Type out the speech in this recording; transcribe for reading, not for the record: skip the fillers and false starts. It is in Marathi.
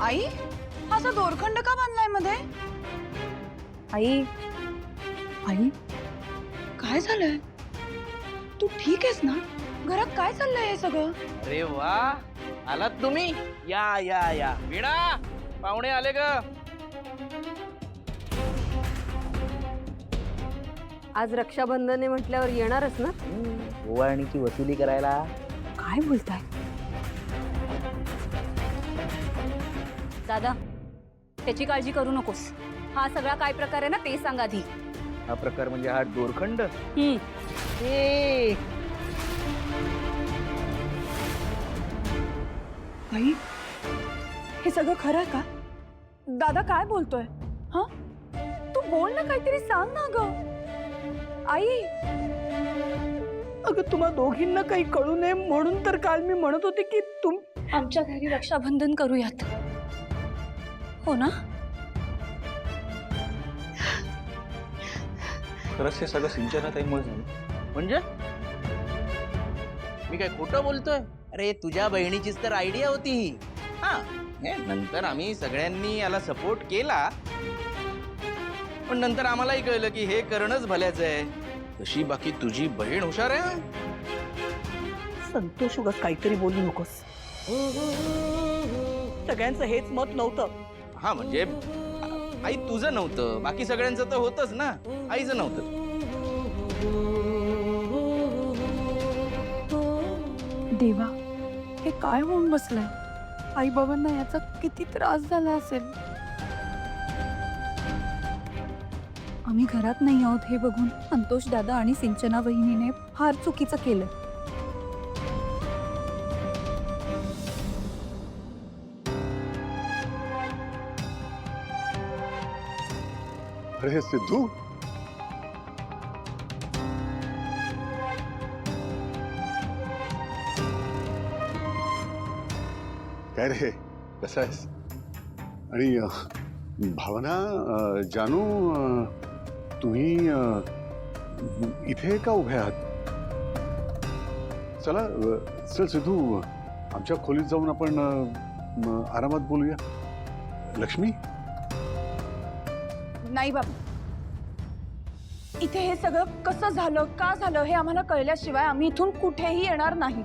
आई, हा असा दोरखंड का बांधलाय मध्ये? आई, आई, काय झालंय? तू ठीक आहेस ना? घरात काय चाललंय हे सगळं? अरे वा, आलात तुम्ही? या या या वीणा, पाहुणे आले ग. आज रक्षाबंधन आहे म्हटल्यावर येणारच ना? ओवाळणीची वसुली करायला. काय बोलताय? दादा, त्याची काळजी करू नकोस. हा सगळा काय प्रकार आहे ना ते सांग आधी. हा प्रकार म्हणजे हा दोरखंड. आई, हे सगळं खरं आहे का? दादा काय बोलतोय? हा, तू बोल ना, काहीतरी सांग ना ग. आई, अगं तुम्हा दोघींना काही कळू नये म्हणून तर काल मी म्हणत होते की तुम आमच्या घरी रक्षाबंधन करूयात, हो ना? खरंच हे सगळं सिंचनाताईमुळे झालं. म्हणजे मी काय खोटं बोलतोय? अरे तुझ्या बहिणीचीच तर आयडिया होती ही. हा, हे नंतर आम्ही सगळ्यांनी याला सपोर्ट केला, पण नंतर आम्हालाही कळलं की हे करणंच भल्याचं आहे. तशी बाकी तुझी बहीण हुशार आहे. संतोष उगाच काहीतरी बोलू नकोस. सगळ्यांचं हेच मत नव्हतं. हा म्हणजे आई तुझं नव्हतं, बाकी सगळ्यांचं तर होतच ना, आईचं नव्हतं. देवा, हे काय होऊन बसलंय? आई बाबांना याचा किती त्रास झाला असेल. आम्ही घरात नाही आहोत हे बघून संतोष दादा आणि सिंचना वहिनीने फार चुकीचं केलं. अरे सिद्धू, काय रे, कसा आहेस? आणि भावना, जानू, तुम्ही इथे का उभे आहात? चला, चल सिद्धू, आमच्या खोलीत जाऊन आपण आरामात बोलूया. लक्ष्मी, नाही बाबा, इथे हे सगळं कसं झालं, का झालं हे आम्हाला कळल्याशिवाय आम्ही इथून कुठेही येणार नाही.